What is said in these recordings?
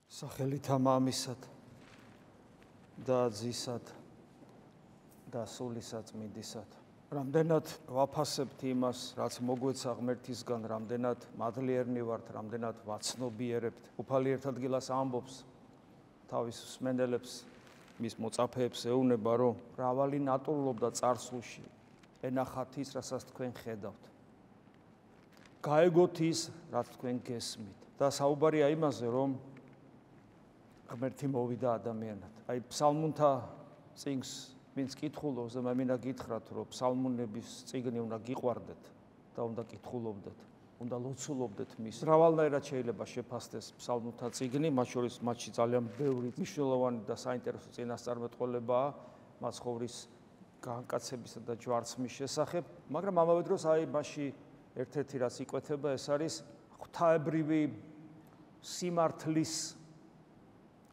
სახელითა მამისად და ძისად და სულისაწმინდისად. რამდენად ვაფასებთ იმას, რაც მოგვეცა ღმერთისგან, რამდენად მადლიერნი ვართ, რამდენად ვაცნობიერებთ. უფალი ერთ ადგილას ამბობს თავის მსმენელებს, მის მოწაფეებს ეუბნება, რომ მრავალი ნატურულობდა წარსულში, ენახათ ის, რასაც თქვენ ხედავთ. გაეგოთ ის, რაც თქვენ გესმით. და საუბარია იმაზე, რომ ღმერთი მოვიდა ადამიანად. აი ფსალმუნთა წიგნს ვინც კითხულობს და მე მინდა გითხრათ, რომ ფსალმუნების წიგნი უნდა გიყვარდეთ და უნდა კითხულობდეთ, უნდა ლოცულობდეთ მის. მრავალნაირად შეიძლება შეფასდეს ფსალმუნთა წიგნი, მათ შორის მათში ძალიან ბევრი მნიშვნელოვანი და საინტერესო წინასწარმეტყველებაა მაცხოვრის განკაცებისა და ჯვარცმის შესახებ, მაგრამ ამავე დროს აი მასში ერთ-ერთი რაც იკვეთება, ეს არის ღვთაებრივი სიმართლის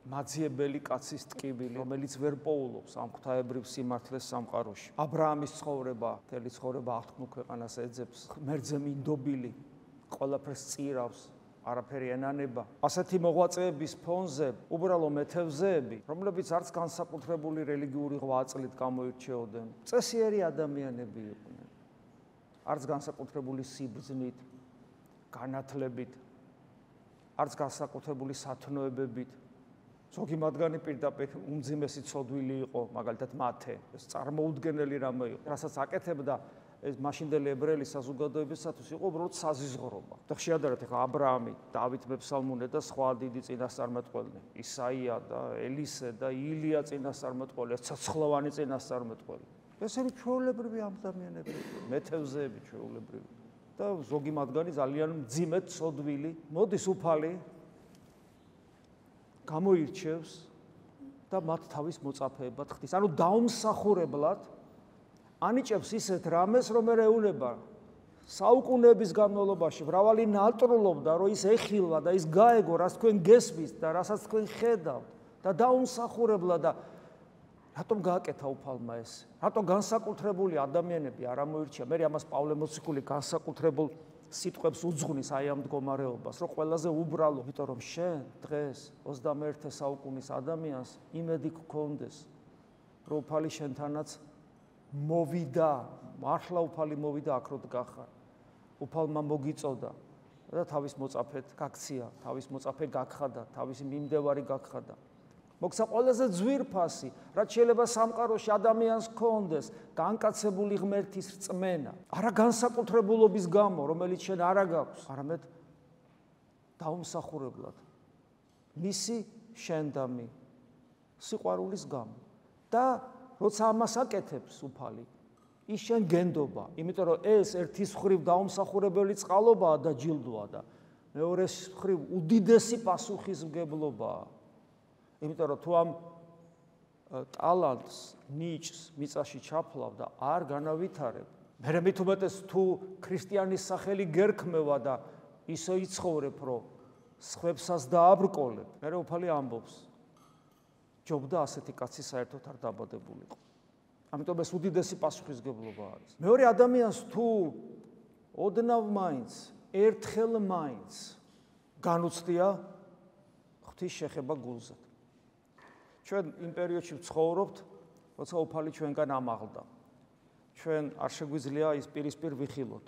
მაძიებელი კაცის ტკივილი, რომელიც ვერ პოულობს ამ ღვთაებრივ სიმართლეს სამყაროში. ა ブラ ამის ცხოვრება, მთელი ცხოვრება აღთქმულ ქვეყანას ეძებს, ღმერთზე მინდობილი, ყველაფერს წირავს, არაფერი ენანება. ასეთი მოღვაწეების ფონზე უბრალო მეთევზეები, რომლებიც არც განსაკუთრებული რელიგიური ღვაწლით გამოირჩეოდნენ, წესიერი ადამიანები იყვნენ. არც განსაკუთრებული სიბრძნით, განათლებით, არც განსაკუთრებული სათნოებებით. ზოგი მათგანი პირდაპირ უმძიმესი ცოდვილი იყო, მაგალითად მათე, ეს წარმოუდგენელი რამე იყო, რასაც აკეთებდა ეს მაშინდელი ებრაელი საზოგადოებისათვის იყო უბრალოდ საზიზღრობა. და შეადარეთ ახლა ა ブラ ამი, დავით მეფსალმუნე და სხვა დიდი წინასწარმეტყველნი, ისაია და ელისე და ილია წინასწარმეტყველი, ცოცხლოვანი წინასწარმეტყველი. ესენი ჩვეულებრივი ადამიანები, მეთევზეები ჩვეულებრივი. და ზოგი მათგანი ძალიან მძიმედ ცოდვილი. მოდის უფალი გამოირჩევს და მათ თავის მოწაფეებად ხდის. ანუ დაუმსახურებლად ანიჭებს ისეთ რამეს, რომ ეუნება საუკუნეების განმავლობაში მრავალი ნატრულობდა, რომ ის ეხილა და ის გაეგო, რაც თქვენ გესმის და რასაც თქვენ ხედავთ და დაუმსახურებლად და რატომ გააკეთა უფალმა ეს? რატომ განსაკუთრებული ადამიანები არ ამოირჩია? მე ამას პავლე მოციქული განსაკუთრებულ სიტყვებს უძღვნის აი ამ მდგომარეობას, რომ ყველაზე უბრალო, იმიტომ რომ შენ დღეს 21 საუკუნის ადამიანს იმედი გქონდეს, რომ უფალი შენთანაც მოვიდა, მართლა უფალი მოვიდა აქ რო დგახარ. უფალმა მოგიწოდა და თავის მოწაფედ გაქცია, თავის მოწაფე გაგხადა, თავისი მიმდევარი გაგხადა. მოგცა ყველაზე ძვირფასი, რაც შეიძლება სამყაროში ადამიანს ჰქონდეს, განკაცებული ღმერთის რწმენა. არა განსაკუთრებულობის გამო, რომელიც შენ არ აგაქვს, არამედ დაუმსახურებლად. მისი შენდამი სიყვარულის გამო. და როცა ამას აკეთებს უფალი, ის შენ გენდობა, იმიტომ რომ ეს ერთის მხრივ დაუმსახურებელი წყალობაა და ჯილდოა და მეორეს მხრივ უდიდესი პასუხისმგებლობაა. იმიტომ რომ თუ ამ ტალანტს, ნიჭს მიწაში ჩაფლავ და არ განავითარებ, მე მით უმეტეს თუ ქრისტიანის სახელი გერქმევა და ისე იცხოვრებ, რომ სხვებსაც დააბრკოლებ, მე უფალი ამბობს, ჯობდა ასეთი კაცი საერთოდ არ დაბადებულიყო. ამიტომ ეს უდიდესი პასუხისმგებლობა არის. მეორე ადამიანს თუ ოდნავ მაინც, ერთხელ მაინც განუცდია ღვთის შეხება გულზე. ჩვენ იმ პერიოდში ვცხოვრობთ, როცა უფალი ჩვენგან ამაღლდა. ჩვენ არ შეგვიძლია ის პირისპირ ვიხილოთ.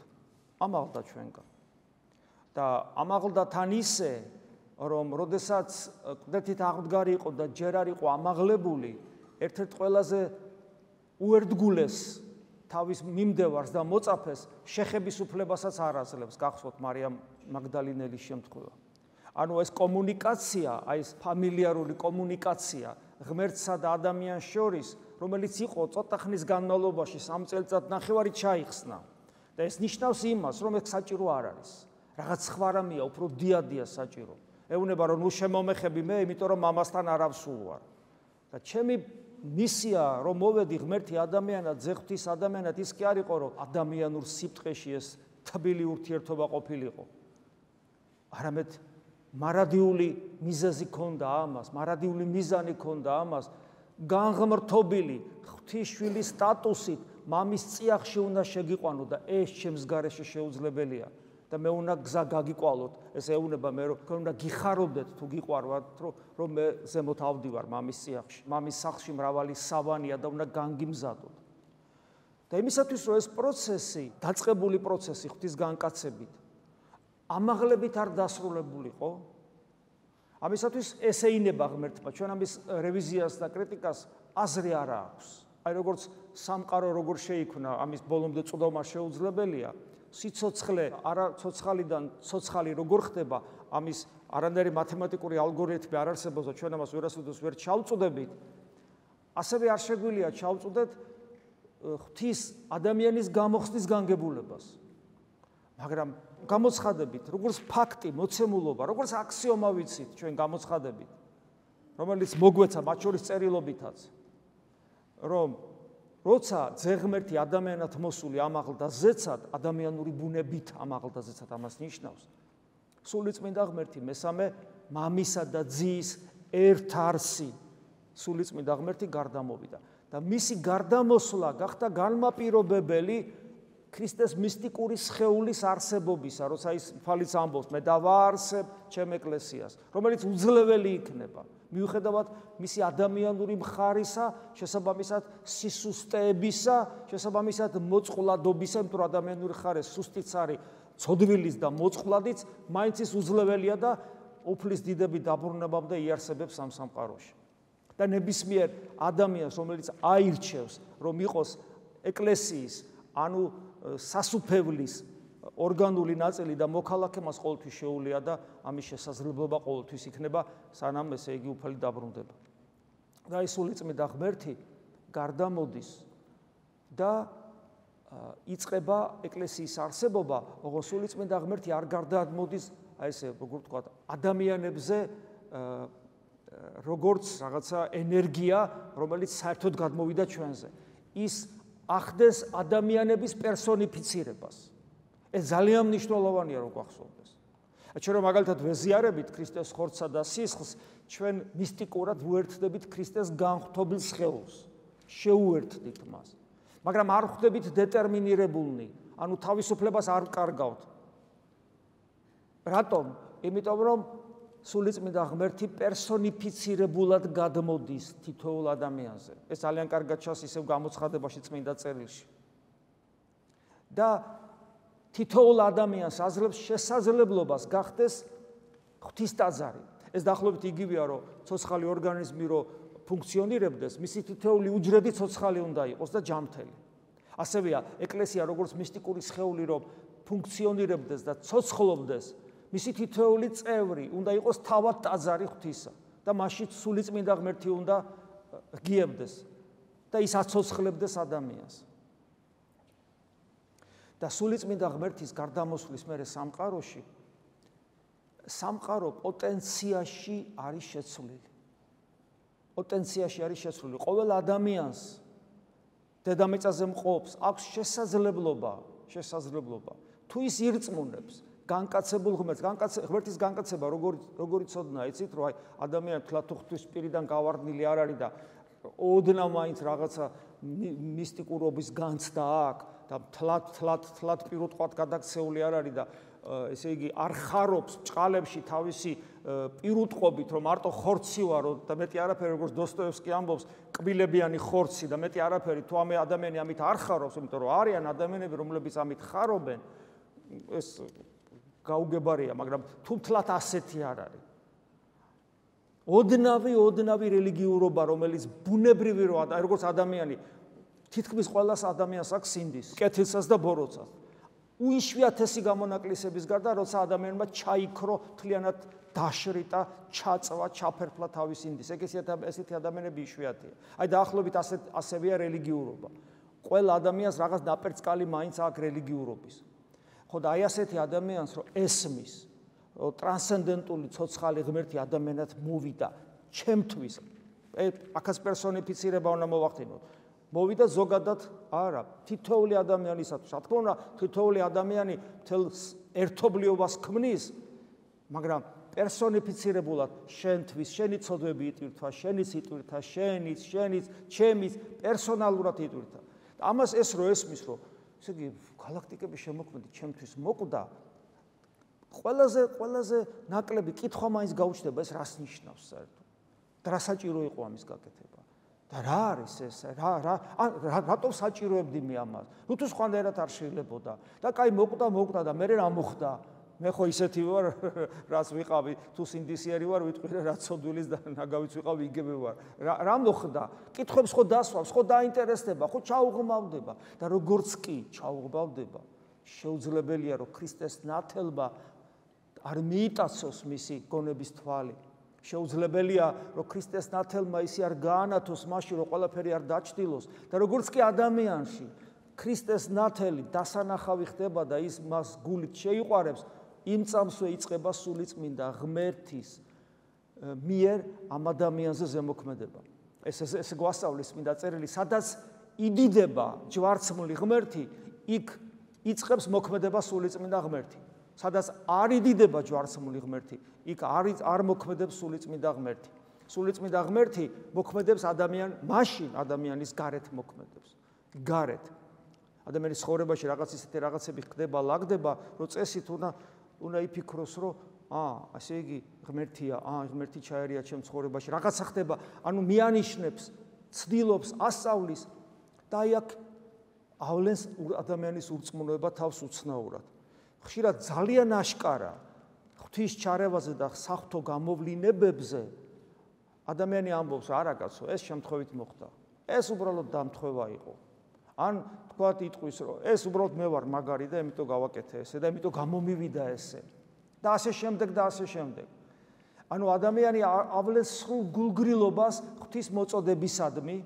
ამაღლდა ჩვენგან. და ამაღლდა თან ისე, რომ როდესაც ყდერთით აღმდგარი იყო და ჯერ არ იყო ამაღლებული, ერთ-ერთ ყველაზე უერთგულეს თავის მიმდევარს და მოწაფეს შეხების უფლებასაც არ აძლევს, გახსოვთ მარიამ მაგდალინელის შემთხვევა. ანუ ეს კომუნიკაცია, აი ეს ფამილიარული კომუნიკაცია ღმერთსა და ადამიანს შორის, რომელიც იყო ცოტა ხნის განმავლობაში 3 წელიწად-ნახევარი ჩაიხსნა. და ეს ნიშნავს იმას, რომ ეს საჭირო არ არის. რაღაც სხვა რამეა, უფრო დიადია საჭირო. ეუბნება რომ ნუ შემომეხები მე, იმიტომ რომ მამასთან არ ავსულ ვარ. და ჩემი მისია რომ მოვედი ღმერთი ადამიანად, ზეღვთის ადამიანად, ის კი არ იყო რომ ადამიანურ სიფტყეში ეს თბილი ურთიერთობა ყოფილიყო. არამედ მარადიული მიზეზი ქონდა ამას, მარადიული მიზანი ქონდა ამას, განღმრთობილი ღვთისშვილის სტატუსით მამის წიაღში უნდა შეგიყვანო და ეს ჩემს გარეშე შეუძლებელია. და მე უნდა გზა გაგიყვალოთ, ეს ეუბნება მე რომ უნდა გიხარობდეთ თუ გიყვარვათ, რომ მე ზემოთ ავდივარ მამის სიახში. მამის სახლში მრავალი სავანია და უნდა განგიმზადოთ. და იმისათვის რომ ეს პროცესი, დაწყებული პროცესი ღვთის განკაცებით, ამაღლებით არ დასრულებულიყო, ამისათვის ესეინება ღმერთმა ჩვენ ამის რევიზიას და კრიტიკას აზრი არ აქვს. აი როგორც სამყარო როგორ შეიქმნა, ამის ბოლომდე წვდომა შეუძლებელია. სიცოცხლე არა ცოცხალიდან ცოცხალი როგორ ხდება, ამის არანაირი მათემატიკური ალგორითმი არ არსებობს და ჩვენ ამას ვერასოდეს ვერ ჩავწვდებით. ასევე არ შეგვიძლია ჩავწვდეთ ღვთის ადამიანის გამოხსნის განგებულებას. მაგრამ გამოცხადებით, როგორც ფაქტი, მოცემულობა, როგორც აქსიომა ვიცით ჩვენ გამოცხადებით, რომელიც მოგვეცა მათ შორის წერილობითაც, რომ როცა ძეღმერთი ადამიანად მოსული ამაღლდა ზეცად, ადამიანური ბუნებით ამაღლდა ზეცად, ამას ნიშნავს. სულიწმინდა ღმერთი მესამე მამისა და ძის ერთ არსი, სულიწმინდა ღმერთი გარდამოვიდა და მისი გარდამოსვლა გახდა განმაპირობებელი ქრისტეს მისტიკური სხეულის არსებობისა, როცა ის თვალიც ამბობს, მე დავაარსებ ჩემ ეკლესიას, რომელიც უძლეველი იქნება. მიუხედავად მისი ადამიანური მხარისა, შესაბამისად სისუსტეებისა, შესაბამისად მოწყვლადობისა, იმიტომ რომ ადამიანური მხარე სუსტიც არის, ცოდვილის და მოწყვლადიც, მაინც ის უძლეველია და უფლის დიდები დაბრუნებამდე იარსებებს ამ სამყაროში. და ნებისმიერ ადამიანს, რომელიც აირჩევს, რომ იყოს ეკლესიის, ანუ სასუფევლის ორგანული ნაწილი და მოქალაქე მას ყოველთვის შეუძლია და ამის შესაძლებლობა ყოველთვის იქნება, სანამ ესე იგი უფალი დაბრუნდება. და ის სულიწმინდა ღმერთი გარდამოდის და იწყება ეკლესიის არსებობა, ოღონდ სულიწმინდა ღმერთი არ გარდამოდის, აი ესე როგორ ვთქვა, ადამიანებზე როგორც რაღაცა ენერგია, რომელიც საერთოდ გადმოვიდა ჩვენზე. ის ახდეს ადამიანების პერსონიფიცირებას. ეს ძალიან მნიშვნელოვანია რომ გვახსოვდეს. ჩვენ რომ მაგალითად ვეზიარებით ქრისტეს ხორცსა და სისხლს, ჩვენ მისტიკურად ვუერთდებით ქრისტეს განღვთობილ სხეულს. შეუერთდით მას. მაგრამ არ ხვდებით დეტერმინირებულნი, ანუ თავისუფლებას არ ვკარგავთ. რატომ? იმიტომ რომ სულიწმინდა ღმერთი პერსონიფიცირებულად გადმოდის თითოეულ ადამიანზე. ეს ძალიან კარგად ჩანს ისევ გამოცხადებაში წმინდა წერილში. და თითოეულ ადამიანს აძლევს შესაძლებლობას გახდეს ღვთის ტაძარი. ეს დაახლოებით იგივეა, რომ ცოცხალი ორგანიზმი რო ფუნქციონირებდეს, მისი თითოეული უჯრედი ცოცხალი უნდა იყოს და ჯანმრთელი. ასევეა ეკლესია როგორც მისტიკური სხეული რო ფუნქციონირებდეს და ცოცხლობდეს, მისი თითოეული წევრი უნდა იყოს თავად ტაძარი ღვთისა და მასში სულიწმინდა ღმერთი უნდა ღიებდეს და ის აცოცხლებდეს ადამიანს. და სულიწმინდა ღმერთის გარდამოსვლის მერე სამყაროში სამყარო პოტენციაში არის შეცვლილი. პოტენციაში არის შეცვლილი. ყოველ ადამიანს დედამიწაზე მყოფს აქვს შესაძლებლობა თუ ის ირწმუნებს განკაცებულ ღმერთს, ღმერთის განკაცება როგორი ცოდნა, იცით, რომ აი ადამიანი თლათ ღვთის პირიდან გავარდნილი არ არის და ოდნავ მაინც რაღაცა მისტიკურობის განცდა აქვს და თლათ პირუტყვად გადაქცეული არ არის და ესე იგი არ ხარობს ჭყალებში თავისი პირუტყვობით, რომ მარტო ხორცი ვარო და მეტი არაფერი, როგორც დოსტოევსკი ამბობს, კბილებიანი ხორცი და მეტი არაფერი, თუ ამ ადამიანი ამით არ ხარობს, იმიტომ რომ არიან ადამიანები, რომლებიც ამით ხარობენ, ეს გაუგებარია, მაგრამ თუ თლათ ასეთი არ არის. ოდნავი რელიგიურობა, რომელიც ბუნებრივი როა, როგორც ადამიანი, თითქმის ყველას ადამიანს აქვს სინდის, კეთილსაც და ბოროტსაც. უიშვიათესი გამონაკლისების გარდა, როცა ადამიანმა ჩაიქრო, მთლიანად დაშრიტა, ჩაწვა, ჩაფერფლა თავის სინდის. ესეთი ადამიანები იშვიათია. აი დაახლოებით ასევეა რელიგიურობა. ყველა ადამიანს რაღაც ნაპერწკალი მაინც აქვს რელიგიურობის. ხო და აი ასეთი ადამიანს რომ ესმის ტრანსცენდენტული ცოცხალი ღმერთი ადამიანად მოვიდა ჩემთვის აქაც პერსონიფიცირება უნდა მოვახდინოთ მოვიდა ზოგადად არა თითოეული ადამიანისათვის რა თქმა უნდა თითოეული ადამიანი მთელ ერთობლიობას ქმნის მაგრამ პერსონიფიცირებულად შენთვის შენი ცოდვები იტვირთვა შენიც იტვირთა შენიც ჩემიც პერსონალურად იტვირთა ამას ეს რო ესმის რომ ესე იგი გალაქტიკების შემოქმედი ჩემთვის მოკვდა ყველაზე ნაკლები კითხვა მაინც გაუჩნდება ეს რას ნიშნავს საერთოდ. და რა საჭირო იყო ამის გაკეთება? და რა არის ეს? რატომ საჭიროებდი მე ამას? თუ სხვანაირად არ შეიძლებოდა. და კაი მოკვდა და მე რა მოხდა? მე ხო ისეთი ვარ, რაც ვიყავი, თუ სინდისიერი ვარ, ვიტყვი რა ცოდვილის და ნაგავიც ვიყავი, იგივე ვარ. რა მოხდა? კითხვებს ხო დასვავს, ხო დაინტერესდება, ხო ჩაუღმავდება და როგორც კი ჩაუღმავდება, შეუძლებელია რომ ქრისტეს ნათელმა არ მიიტაცოს მისი გონების თვალი. შეუძლებელია რომ ქრისტეს ნათელმა ისი არ გაანათოს მაშინ რომ ყველაფერი არ დაჩtildeოს და როგორც კი ადამიანში ქრისტეს ნათელი დასანახავი ხდება და ის მას გულით შეიყვარებს, იმ წამსვე იწყება სულიწმინდა ღმერთის მიერ ამ ადამიანზე ზემოქმედება. ეს გვასწავლის წმინდა წერილი, სადაც იდიდება ჯვარცმული ღმერთი, იქ იწყებს მოქმედება სულიწმინდა ღმერთი. სადაც არ იდიდება ჯვარცმული ღმერთი, იქ არ მოქმედებს სულიწმინდა ღმერთი. სულიწმინდა ღმერთი მოქმედებს მაშინ ადამიანის გარეთ მოქმედებს. გარეთ. ადამიანის ცხოვრებაში რაღაც ისეთი რაღაცები ხდება, ლაგდება, რომ წესით უნდა იფიქროს, რომ ასე იგი ღმერთია, ღმერთი ჩაერია ჩემ ცხოვრებაში, რაღაცა ხდება, ანუ მიანიშნებს, ცდილობს, ასწავლის და აი აქ ავლენს ადამიანის ურწმუნოება თავს უცნაურად. ხშირად ძალიან აშკარა ღვთის ჩარევაზე და საღვთო გამოვლინებებზე ადამიანი ამბობს, არა კაცო, ეს შემთხვევით მოხდა. ეს უბრალოდ დამთხვევა იყო. ან თქვათ იტყვის, რომ ეს უბრალოდ მე ვარ მაგარი და იმიტომ გავაკეთე ესე და იმიტომ გამომივიდა ესე. და ასე შემდეგ და ასე შემდეგ. ანუ ადამიანი ავლენს სრულ გულგრილობას ღვთის მოწოდებისადმი.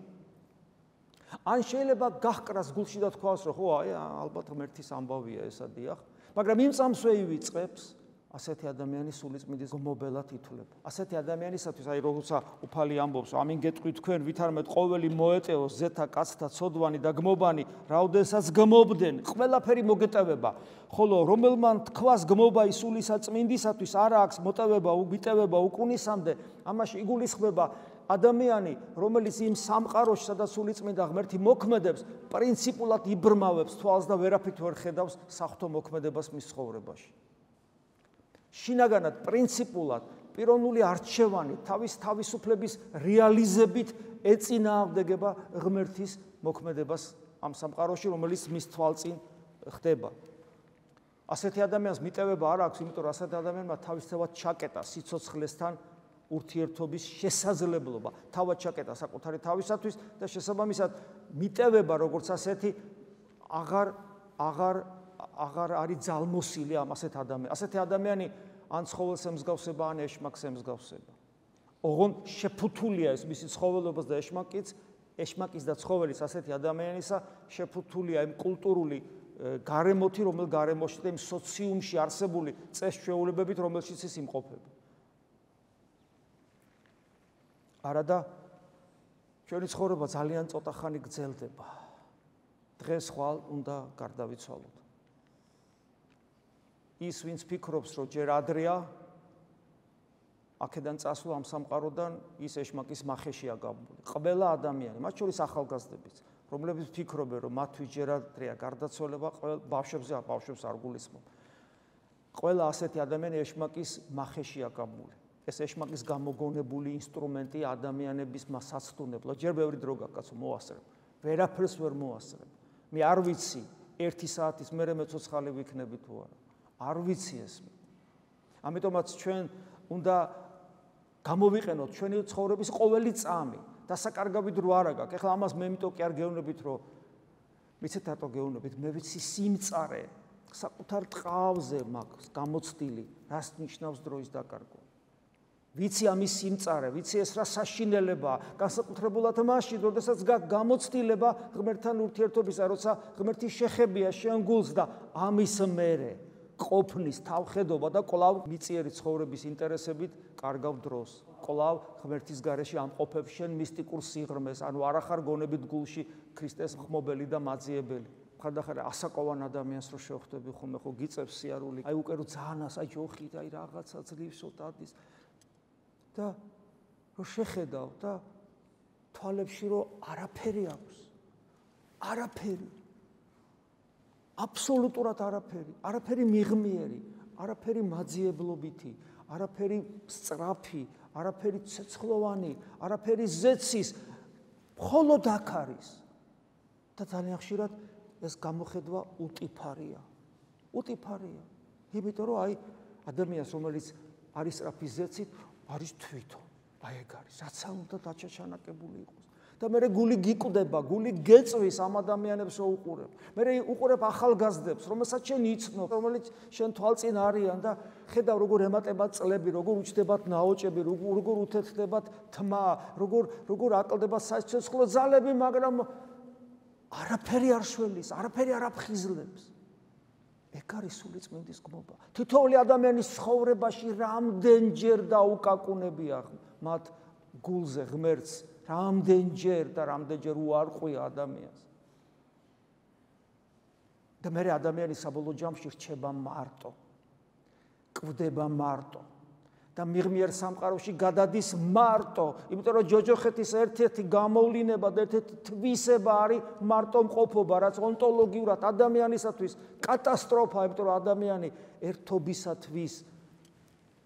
ან შეიძლება გაჰკრას გულში და თქვას, რომ ხო, ალბათ ღმერთის ამბავია ესა დიახ. მაგრამ იმ წამსვე ივიწყებს ასეთი ადამიანის სულიწმინდის გმობელად ითვლება. ასეთი ადამიანისათვის, როცა უფალი ამბობს, ამინ გეტყვით თქვენ, ვითარმეთ ყოველი მოეტეოს ზეთა კაცთა ცოდვანი და გმობანი, რაოდენსაც გმობდნენ, ყველაფერი მოგეტევება. ხოლო რომელმან თქვას გმობა ისულისა წმინდისათვის არ აქვს მიტევება უკუნისამდე, ამაში იგულისხმება ადამიანი, რომელიც იმ სამყაროში, სადაც სულიწმინდა ღმერთი მოქმედებს, პრინციპულად იბრმავებს თვალს და ვერაფრით ვერ ხედავს საღვთო მოქმედებას მის ცხოვრებაში. შინაგანად პრინციპულად პიროვნული არჩევანი თავის თავისუფლების რეალიზებით ეწინააღმდეგება ღმერთის მოქმედებას ამ სამყაროში, რომელიც მის თვალწინ ხდება. ასეთი ადამიანს მიტევება არ აქვს, იმიტომ რომ ასეთი ადამიანმა თავისთავად ჩაკეტა სიცოცხლესთან ურთიერთობის შესაძლებლობა, თავად ჩაკეტა საკუთარი თავისათვის და შესაბამისად მიტევება როგორც ასეთი აღარ არის ძალმოსილი ამ ასეთ ადამიანს. ასეთი ადამიანი ან ცხოველს ემსგავსება, ან ეშმაკს ემსგავსება. ოღონდ შეფუთულია ეს მისი ცხოველობას და ეშმაკის და ცხოველის ასეთი ადამიანისა შეფუთულია იმ კულტურული გარემოთი, რომელ გარემოში და იმ სოციუმში არსებული წესჩვეულებებით, რომელშიც ის იმყოფება. არადა ჩვენი ცხოვრება ძალიან ცოტა ხანი გრძელდება. დღეს ხვალ უნდა გარდავიცვალოთ. ის ვინც ფიქრობს, რომ ჯერ ადრეა აქედან წასვლა ამ სამყაროდან, ის ეშმაკის მახეშია გამული. ყველა ადამიანი, მათ შორის ახალგაზრდებიც, რომლებიც ფიქრობენ, რომ მათთვის ჯერ ადრეა გარდაცვალება, ბავშვებს არ გულისხმობ. ყველა ასეთი ადამიანი ეშმაკის მახეშია გამული. ეს ეშმაკის გამოგონებული ინსტრუმენტი ადამიანების მასაცდუნებლად. ჯერ ბევრი დრო გაკაცო, მოასწრებ. ვერაფერს ვერ მოასწრებ. მე არ ვიცი 1 საათის მერე მე ცოცხალი ვიქნები თუ არა. არ ვიცი ეს. ამიტომაც ჩვენ უნდა გამოვიყენოთ ჩვენი ცხოვრების ყოველი წამი. დასაკარგავით რო არა გაქვს. ეხლა ამას მე იმიტომ კი არ გეუბნებით, რომ ვიცით რატო გეუბნებით? მე ვიცი სიმწარე საკუთარ ტყავზე მაქვს გამოცდილი, რას ნიშნავს დროის დაკარგვა. ვიცი ამის სიმწარე, ვიცი ეს რა საშინელებაა, განსაკუთრებულად მაშინ, როდესაც გამოცდილება ღმერთთან ურთიერთობისა, როცა ღმერთი შეხებია შენ გულს და ამის მერე ყოფნის თავხედობა და კვლავ მიწიერი ცხოვრების ინტერესებით კარგავ დროს. კვლავ ღმერთის გარეშე ამყოფებ შენ მისტიკურ სიღრმეს, ანუ არ ახარ გონებით გულში ქრისტეს ხმობელი და მაძიებელი. ხანდახან ასაკოვან ადამიანს რო შევხვდები, ხომ ხო გიწევს სიარული. აი უკვე რო ძალიან აი ჯოხით, აი რაღაცა ძლივსო დადის. და რო შეხედავ და თვალებში რო არაფერი აქვს. არაფერი. აბსოლუტურად არაფერი, არაფერი მიღმიერი, არაფერი მაძიებლობითი, არაფერი სწრაფი, არაფერი ცეცხლოვანი, არაფერი ზეცის, მხოლოდ აქ არის. და ძალიან ხშირად ეს გამოხედვა უტიფარია. უტიფარია. იმიტომ რომ აი ადამიანს რომელიც არის სწრაფი ზეცით, არის თვითონ. აი ეგ არის, რაც უნდა დაჩაჩანაკებული იყოს. და მე გული გიკვდება, გული გეწვის ამ ადამიანებს რო უყურებ. მე უყურებ ახალგაზრდებს, რომელსაც შენ იცნობ, რომელიც შენ თვალწინ არიან და ხედავ როგორ ემატებათ წლები, როგორ უჩნდებათ ნაოჭები, როგორ უთეთდებათ თმა, როგორ აკლდებათ საცეცხლო ძალები, მაგრამ არაფერი არ შველის, არაფერი არ აფხიზლებს. ეგ არის სული წმინდის გმობა. თითოეული ადამიანის ცხოვრებაში რამდენჯერ დაუკაკუნებია მათ გულზე ღმერთს, რამდენჯერ და რამდენჯერ უარყვია ადამიანს. და მე ადამიანი საბოლოო ჯამში რჩება მარტო, კვდება მარტო და მიღმიერ სამყაროში გადადის მარტო, იმიტომ რომ ჯოჯოხეთის ერთ-ერთი გამოვლინება და ერთ-ერთი თვისება არის მარტომყოფობა, რაც ონტოლოგიურად ადამიანისათვის კატასტროფა, იმიტომ რომ ადამიანი ერთობისათვის,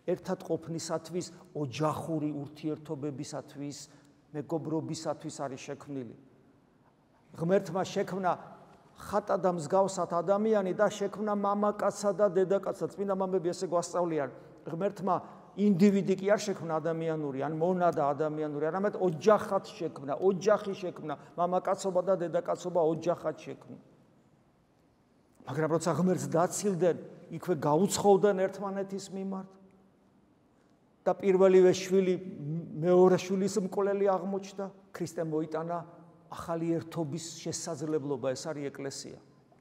ერთად ყოფნისათვის, ოჯახური ურთიერთობებისათვის, მეგობრობისათვის არის შექმნილი. ღმერთმა შექმნა ხატა და მსგავსად ადამიანი და შექმნა მამაკაცსა და დედაკაცსა. წმინდა მამები ესე გვასწავლიან. ღმერთმა ინდივიდი კი არ შექმნა ადამიანური, ან მონადა ადამიანური, არამედ ოჯახად შექმნა, ოჯახი შექმნა, მამაკაცობა და დედაკაცობა ოჯახად შექმნა. მაგრამ როცა ღმერთს დაცილდნენ, იქვე გაუცხოვდნენ ერთმანეთის მიმართ. და პირველივე შვილი მეორე შვილის მკვლელი აღმოჩნდა, ქრისტემ მოიტანა ახალი ერთობის შესაძლებლობა, ეს არის ეკლესია,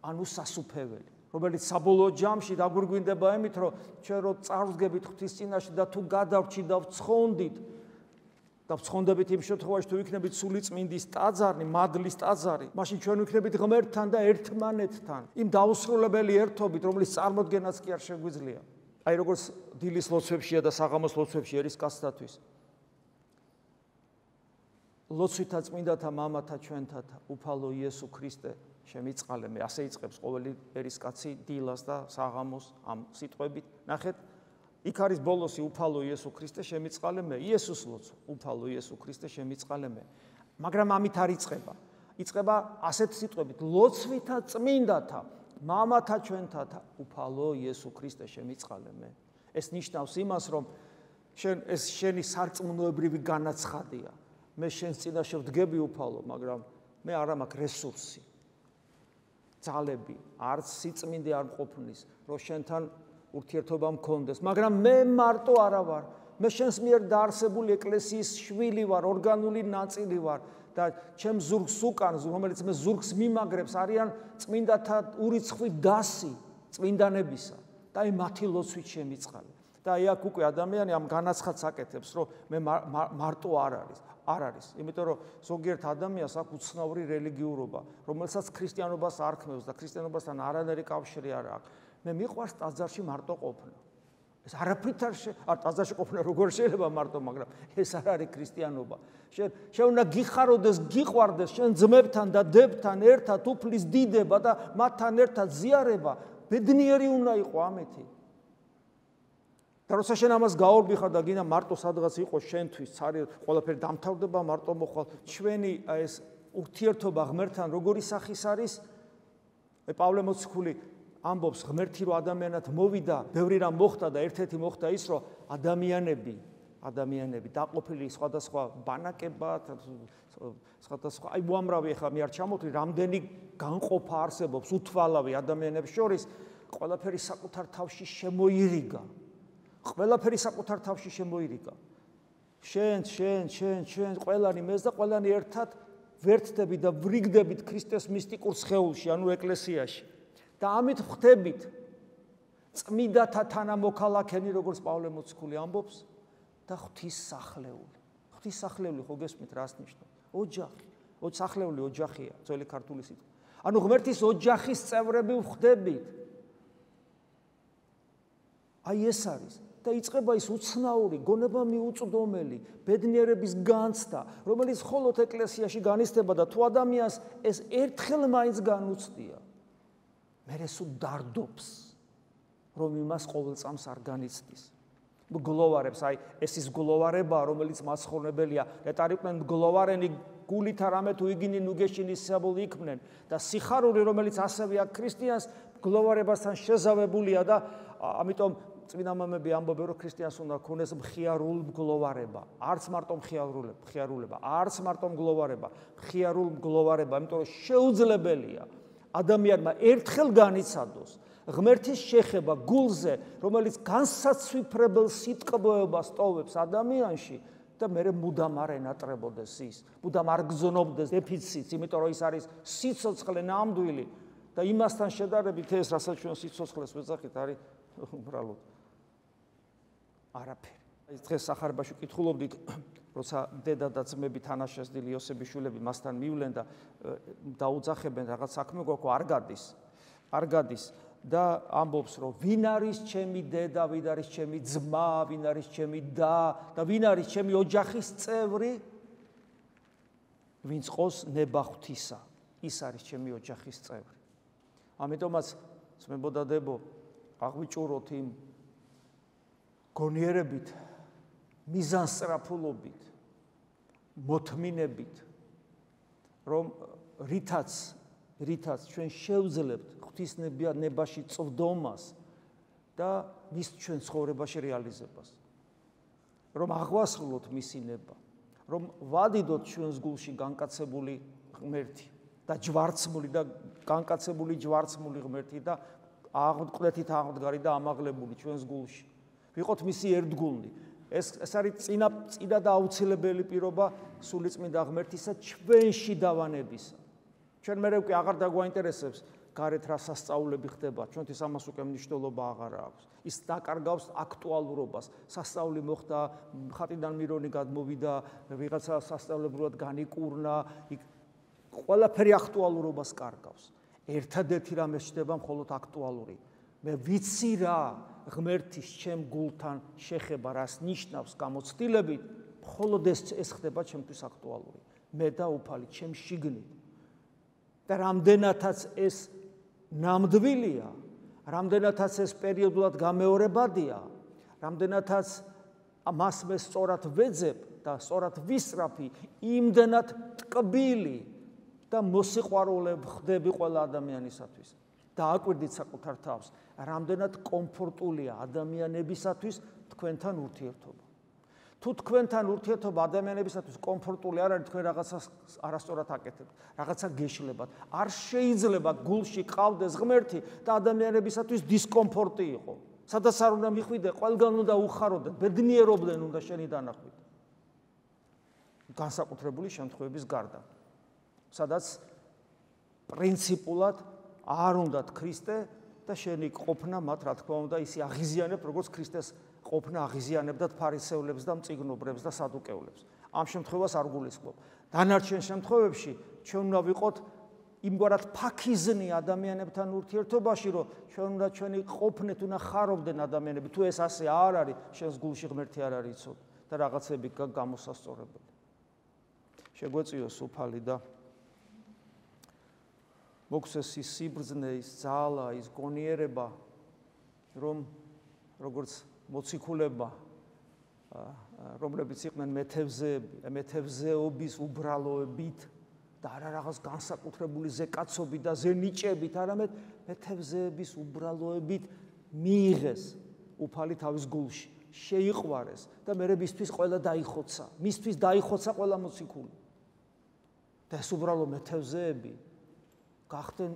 ანუ სასუფეველი, რომელიც საბოლოო ჯამში დაგვირგვინდება ემით, რომ ჩვენ რო წარვდგებით ღვთის წინაშე და თუ გადავრჩით და ვცხონდით და ვცხონდებით იმ შემთხვევაში თუ ვიქნებით სული წმინდის ტაძარი, მადლის ტაძარი, მაშინ ჩვენ ვიქნებით ღმერთთან და ერთმანეთთან, იმ დაუსრულებელი ერთობით, რომელიც წარმოდგენაც კი არ შეგვიძლია. აი როგორც დილის ლოცვებშია და საღამოს ლოცვებში ერის კაცთათვის. ლოცვითა წმინდათა მამათა ჩვენთათა, უფალო იესო ქრისტე, შემიწყალე მე, ასე იწყებს ყოველი ერის კაცი დილას და საღამოს ამ სიტყვებით. ნახეთ, იქ არის ბოლოსი უფალო იესო ქრისტე, შემიწყალე მე, იესოს ლოცვა, უფალო იესო ქრისტე, შემიწყალე მე. მაგრამ ამით არ იწყება. იწყება ასეთ სიტყვებით, ლოცვითა წმინდათა მამათა ჩვენთათა, უფალო იესო ქრისტე, შემიწყალე მე. ეს ნიშნავს იმას, რომ ეს შენი სარწმუნოებრივი განაცხადია. მე შენს წინაშე ვდგები უფალო, მაგრამ მე არ მაქვს რესურსი, ძალები, არც სიწმინდე არ მყოფნის, რომ შენთან ურთიერთობა მქონდეს, მაგრამ მე მარტო არა ვარ. მე შენს მიერ დაარსებული ეკლესიის შვილი ვარ, ორგანული ნაწილი ვარ და ჩემ ზურგს უკან, რომელიც მე ზურგს მიმაგრებს, არიან წმინდათა ურიცხვი დასი წმინდანებისა და აი მათი ლოცვით შემიწყალე. და აი აქ უკვე ადამიანი ამ განაცხადს აკეთებს, რომ მე მარტო არ არის, იმიტომ რომ ზოგიერთ ადამიანს აქვს უცნაური რელიგიურობა, რომელსაც ქრისტიანობას არქმევს და ქრისტიანობასთან არანაირი კავშირი არ აქვს. მე მიყვარს ტაძარში მარტო ყოფნა. ეს არაფრით არ ტაძარში ყოფნა როგორ შეიძლება მარტო, მაგრამ ეს არ არის ქრისტიანობა. შენ უნდა გიხაროდეს, გიყვარდეს შენ ძმებთან და დებთან ერთად უფლის დიდება და მათთან ერთად ზიარება, ბედნიერი უნდა იყო ამეთი. და როცა შენ ამას გაორბიხარ და გინდა მარტო სადღაც იყოს შენთვის, ყველაფერი დამთავრდება, მარტო მოხვალ, ჩვენი ეს ურთიერთობა ღმერთთან როგორი სახის არის? პავლე მოციქული ამბობს, ღმერთი რო ადამიანად მოვიდა, ბევრი რამ მოხდა და ერთ-ერთი მოხდა ის, რომ ადამიანები დაყოფილი სხვადასხვა ბანაკებად, სხვადასხვა, აი უამრავი ახლა მე არ ჩამოვთვლი, რამდენი განყოფა არსებობს უთვალავი ადამიანებს შორის, ყველაფერი საკუთარ თავში შემოირიგა. ყველაფერი საკუთარ თავში შემოირიგა. შენ, ყველანი მეც და ყველანი ერთად ვერთდებით და ვრიგდებით ქრისტეს მისტიკურ სხეულში, ანუ ეკლესიაში. და ამით ხვდებით წმინდათა თანამოქალაქენი, როგორც პავლე მოციქული ამბობს, და ღვთისსახლეული. ღვთისსახლეული ხო გესმით რას ნიშნავს? ოჯახი. სახლეული ოჯახია, ძველი ქართული სიტყვა. ანუ ღმერთის ოჯახის წევრები ვხვდებით. აი ეს არის. და იწყება ის უცნაური, გონება მიუწვდომელი, ბედნიერების განცდა, რომელიც მხოლოდ ეკლესიაში განიცდება და თუ ადამიანს ეს ერთხელ მაინც განუცდია, მერე სულ დარდობს. რომ იმას ყოველწამს არ განიცდის. მგლოვარებს, აი ეს ის მგლოვარება, რომელიც მაცხოვრებელია, ნეტარიყვნენ მგლოვარენი გულით არამე თუ იგინი ნუგეშინის საბოლოო იქმნენ და სიხარული, რომელიც ასევე აქ ქრისტიანს მგლოვარებასთან შეზავებულია და ამიტომ წმინდა მამები ამბობენ, რომ ქრისტიანს უნდა ქონდეს მხიარულ მგლოვარება, არც მარტო მხიარულება, არც მარტო მგლოვარება, მხიარულ მგლოვარება, იმიტომ რომ შეუძლებელია ადამიანმა ერთხელ განიცადოს ღმერთის შეხება გულზე, რომელიც განსაცვიფრებელ სიტყვეობას ტოვებს ადამიანში და მე მუდამ არ ენატრებოდეს ის, მუდამ არ გზნობდეს დეფიციტს, იმიტომ რომ ის არის სიცოცხლე ნამდვილი და იმასთან შედარებით ეს, რასაც ჩვენ სიცოცხლეს ვეძახით, არის უბრალოდ არაფერი. ეს დღეს სახარებაში ვკითხულობდით, როცა დედა და ძმები თანაშესდილი იოსების შვილები მასთან მივლენ და დაუძახებენ რაღაც საქმე გვაქვს, არ გადის და ამბობს, რომ ვინ არის ჩემი დედა, ვინ არის ჩემი ძმა, ვინ არის ჩემი და ვინ არის ჩემი ოჯახის წევრი, ვინც ყოს ნება ღვთისა, ის არის ჩემი ოჯახის წევრი. ამიტომაც ძმებო და დებო, აღვიჭუროთ იმ გონიერებით, მიზანსწრაფულობით, მოთმინებით, რომ რითაც ჩვენ შევძლებთ ღვთისნებაში წვდომას და მის ჩვენ ცხოვრებაში რეალიზებას. რომ აღვასრულოთ მისი ნება, რომ ვადიდოთ ჩვენს გულში განკაცებული ღმერთი და ჯვარცმული და განკაცებული ჯვარცმული ღმერთი და აღდგრეთით აღდგარი და ამაღლებული ჩვენს გულში. ვიყოთ მისი ერთგულნი. ეს არის წინა და აუცილებელი პირობა სულიწმინდა ღმერთისა ჩვენში დავანებისა. ჩვენ მერე უკვე აღარ დაგვაინტერესებს გარეთ რა სასწაულები ხდება, ჩვენთვის ამას უკვე მნიშვნელობა აღარ აქვს. ის დაკარგავს აქტუალურობას. სასწაული მოხდა, ხატიდან მირონი გადმოვიდა, ვიღაცა სასწაულებრივად განიკურნა, ყველაფერი აქტუალურობას კარგავს. ერთადერთი რამე ხდება მხოლოდ აქტუალური. მე ვიცი რა ღმერთის ჩემ გულთან შეხება, რას ნიშნავს გამოცდილებით, მხოლოდ ეს ხდება ჩემთვის აქტუალური. მე და უფალი ჩემ შიგნით. და რამდენადაც ეს ნამდვილია, რამდენადაც ეს პერიოდულად გამეორებადია, რამდენადაც მას მე სწორად ვეძებ და სწორად ვისწრაფი, იმდენად ტკბილი და მოსიყვარულე ხდები ყველა ადამიანისათვის. დააკვირდით საკუთარ თავს, რამდენად კომფორტულია ადამიანებისათვის თქვენთან ურთიერთობა. თუ თქვენთან ურთიერთობა ადამიანებისათვის კომფორტული არ არის, თქვენ რაღაცას არასწორად აკეთებთ, რაღაცა გეშლებათ. არ შეიძლება გულში ყავდეს ღმერთი და ადამიანებისათვის დისკომფორტი იყო. სადაც არ უნდა მიხვიდე, ყველგან უნდა უხაროდეთ, ბედნიერობდნენ უნდა შენი დანახვით. განსაკუთრებული შემთხვევების გარდა, სადაც პრინციპულად არ უნდათ ქრისტე და შენი ყოფნა მათ, რა თქმა უნდა, ისი აღიზიანებ, როგორც ქრისტეს ყოფნა აღიზიანებდათ ფარისევლებს და მწიგნობრებს და სადუკევლებს. ამ შემთხვევას არ გულისხმობ. დანარჩენ შემთხვევებში ჩვენ უნდა ვიყოთ იმგვარად ფაქიზნი ადამიანებთან ურთიერთობაში, რომ ჩვენ უნდა ჩვენი ყოფნით უნდა ხარობდნენ ადამიანები. თუ ეს ასე არ არის, შენს გულში ღმერთი არ არის იცოდ და რაღაცები გამოსასწორებელი. შეგვეწიოს უფალი და მოგვცეს ის სიბრძნე, ის ძალა, ის გონიერება, რომ როგორც მოციქულება, რომლებიც იყვნენ მეთევზეობის უბრალოებით და არა რაღაც განსაკუთრებული ზეკაცობით და ზენიჭებით, არამედ მეთევზეების უბრალოებით მიიღეს უფალი თავის გულში, შეიყვარეს და მერე მისთვის ყველა დაიხოცა, მისთვის დაიხოცა ყველა მოციქული. და ეს უბრალო მეთევზეები გახდნენ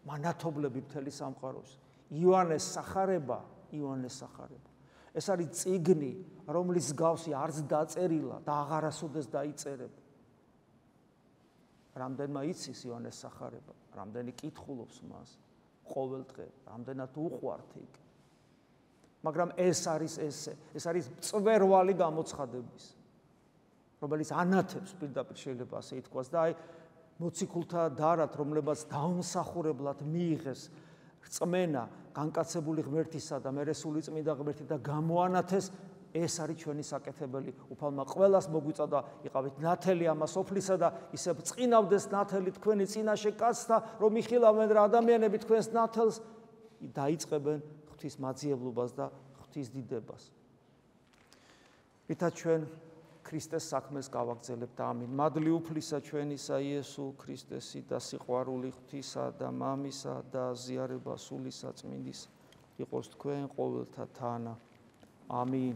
მანათობლები მთელი სამყაროს. იოანეს სახარება. ეს არის წიგნი, რომლის გავსი არც დაწერილა და აღარასოდეს დაიწერება. რამდენმა იცის იოანეს სახარება, რამდენი კითხულობს მას ყოველ დღე, რამდენად უყვართ იქ. მაგრამ ეს არის წვერვალი გამოცხადების, რომელიც ანათებს პირდაპირ შეიძლება ასე ითქვას და აი მოციქულთა დარად, რომლებაც დაუმსახურებლად მიიღეს რწმენა განკაცებული ღმერთისა და მერე სულიწმინდა ღმერთი და გამოანათეს, ეს არის ჩვენი საკეთებელი. უფალმა ყველას მოგვიწოდა, იყავით ნათელი ამას ოფლისა და ისე წინავდეს ნათელი თქვენი წინაშე კაცთა, რომ იხილავენ რა ადამიანები თქვენს ნათელს დაიწყებენ ღვთის მაძიებლობას და ღვთის დიდებას. რითაც ჩვენ ქრისტეს საქმეს გავაგრძელებთ. ამინ. მადლი უფლისა ჩვენისა იესო ქრისტესი და სიყვარული ღვთისა და მამისა და ზიარება სული საწმინდის იყოს თქვენ ყოველთა თანა. ამინ.